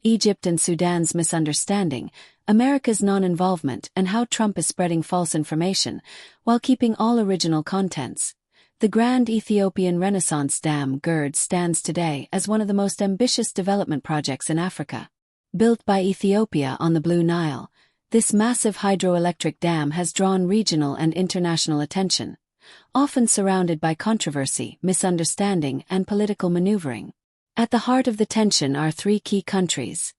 Egypt and Sudan's misunderstanding, America's non-involvement, and how Trump is spreading false information, while keeping all original contents. The Grand Ethiopian Renaissance Dam GERD stands today as one of the most ambitious development projects in Africa. Built by Ethiopia on the Blue Nile, this massive hydroelectric dam has drawn regional and international attention, often surrounded by controversy, misunderstanding, and political maneuvering. At the heart of the tension are three key countries: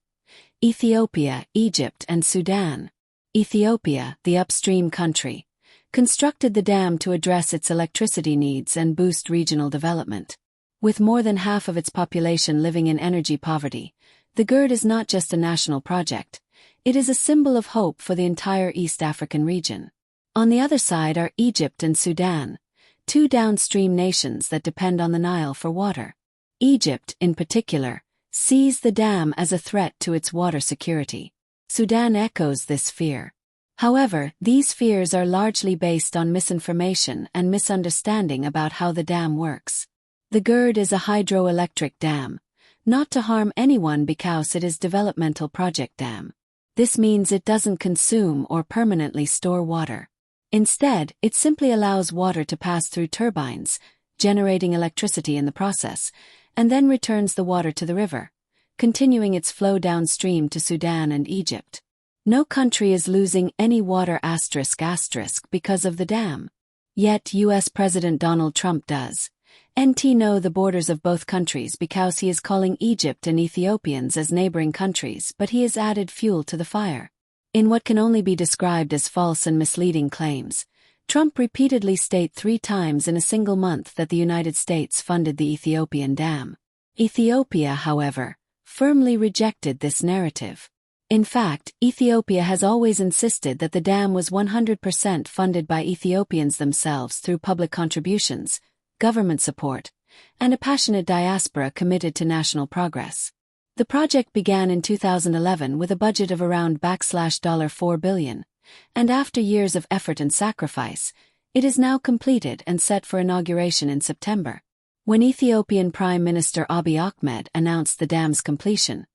Ethiopia, Egypt, and Sudan. Ethiopia, the upstream country, constructed the dam to address its electricity needs and boost regional development. With more than half of its population living in energy poverty, the GERD is not just a national project, it is a symbol of hope for the entire East African region. On the other side are Egypt and Sudan, two downstream nations that depend on the Nile for water. Egypt, in particular, sees the dam as a threat to its water security. Sudan echoes this fear. However, these fears are largely based on misinformation and misunderstanding about how the dam works. The GERD is a hydroelectric dam, not to harm anyone because it is developmental project dam. This means it doesn't consume or permanently store water. Instead, it simply allows water to pass through turbines, generating electricity in the process, and then returns the water to the river, continuing its flow downstream to Sudan and Egypt. No country is losing any water *** because of the dam. Yet US President Donald Trump does. Know the borders of both countries because he is calling Egypt and Ethiopians as neighboring countries, but he has added fuel to the fire. In what can only be described as false and misleading claims, Trump repeatedly stated 3 times in a single month that the United States funded the Ethiopian dam. Ethiopia, however, firmly rejected this narrative. In fact, Ethiopia has always insisted that the dam was 100% funded by Ethiopians themselves through public contributions, government support, and a passionate diaspora committed to national progress. The project began in 2011 with a budget of around $4 billion, and after years of effort and sacrifice, it is now completed and set for inauguration in September. When Ethiopian Prime Minister Abiy Ahmed announced the dam's completion,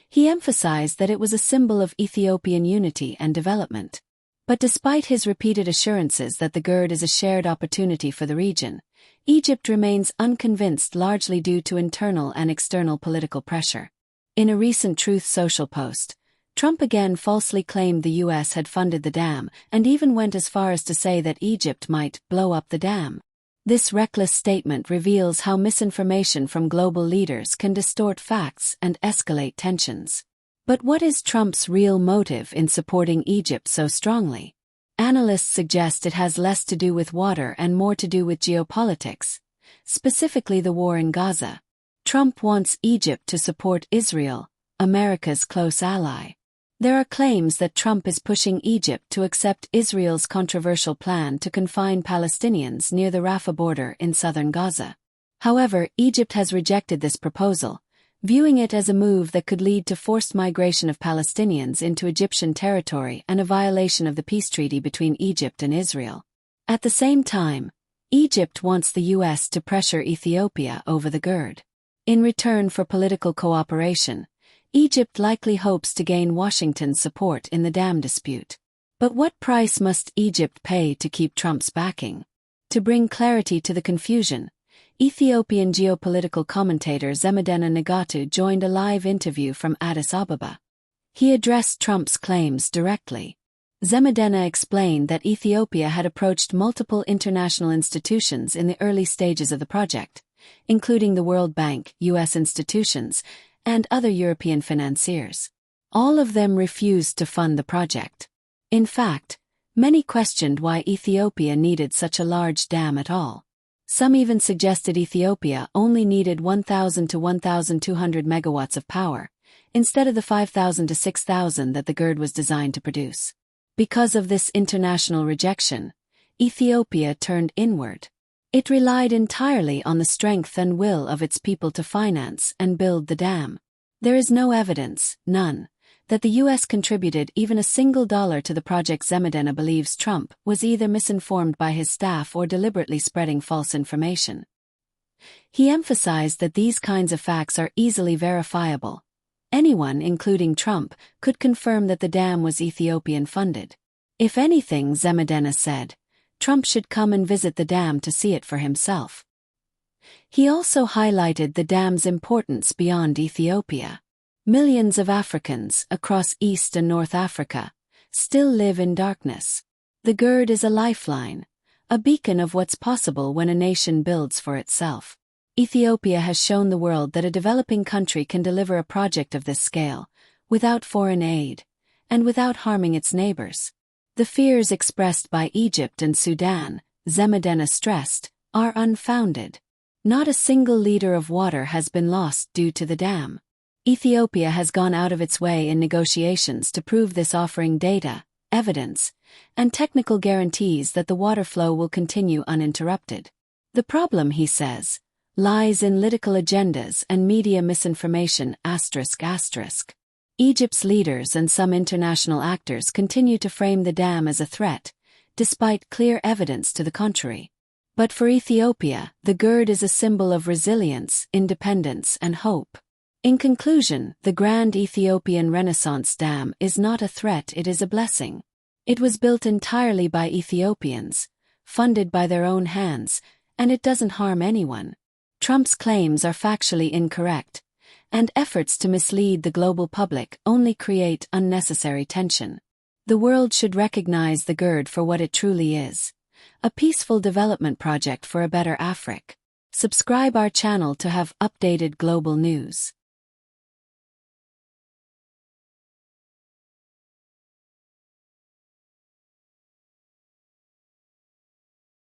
he emphasized that it was a symbol of Ethiopian unity and development. But despite his repeated assurances that the GERD is a shared opportunity for the region, Egypt remains unconvinced, largely due to internal and external political pressure. In a recent Truth Social post, Trump again falsely claimed the U.S. had funded the dam and even went as far as to say that Egypt might blow up the dam. This reckless statement reveals how misinformation from global leaders can distort facts and escalate tensions. But what is Trump's real motive in supporting Egypt so strongly? Analysts suggest it has less to do with water and more to do with geopolitics, specifically the war in Gaza. Trump wants Egypt to support Israel, America's close ally. There are claims that Trump is pushing Egypt to accept Israel's controversial plan to confine Palestinians near the Rafah border in southern Gaza. However, Egypt has rejected this proposal, viewing it as a move that could lead to forced migration of Palestinians into Egyptian territory and a violation of the peace treaty between Egypt and Israel. At the same time, Egypt wants the U.S. to pressure Ethiopia over the GERD. In return for political cooperation, Egypt likely hopes to gain Washington's support in the dam dispute. But what price must Egypt pay to keep Trump's backing? To bring clarity to the confusion, Ethiopian geopolitical commentator Zemedeneh Negatu joined a live interview from Addis Ababa. He addressed Trump's claims directly. Zemedeneh explained that Ethiopia had approached multiple international institutions in the early stages of the project, including the World Bank, U.S. institutions, and other European financiers. All of them refused to fund the project. In fact, many questioned why Ethiopia needed such a large dam at all. Some even suggested Ethiopia only needed 1,000 to 1,200 megawatts of power, instead of the 5,000 to 6,000 that the GERD was designed to produce. Because of this international rejection, Ethiopia turned inward. It relied entirely on the strength and will of its people to finance and build the dam. There is no evidence, none, that the U.S. contributed even a single dollar to the project. Zemedeneh believes Trump was either misinformed by his staff or deliberately spreading false information. He emphasized that these kinds of facts are easily verifiable, Anyone, including Trump, could confirm that the dam was Ethiopian-funded. If anything, Zemedeneh said, Trump should come and visit the dam to see it for himself. He also highlighted the dam's importance beyond Ethiopia. Millions of Africans across East and North Africa still live in darkness. The GERD is a lifeline, a beacon of what's possible when a nation builds for itself. Ethiopia has shown the world that a developing country can deliver a project of this scale, without foreign aid, and without harming its neighbors. The fears expressed by Egypt and Sudan, Zemedeneh stressed, are unfounded. Not a single liter of water has been lost due to the dam. Ethiopia has gone out of its way in negotiations to prove this, offering data, evidence, and technical guarantees that the water flow will continue uninterrupted. The problem, he says, lies in political agendas and media misinformation. Egypt's leaders and some international actors continue to frame the dam as a threat, despite clear evidence to the contrary. But for Ethiopia, the GERD is a symbol of resilience, independence, and hope. In conclusion, the Grand Ethiopian Renaissance Dam is not a threat, it is a blessing. It was built entirely by Ethiopians, funded by their own hands, and it doesn't harm anyone. Trump's claims are factually incorrect, and efforts to mislead the global public only create unnecessary tension. The world should recognize the GERD for what it truly is, a peaceful development project for a better Africa. Subscribe our channel to have updated global news.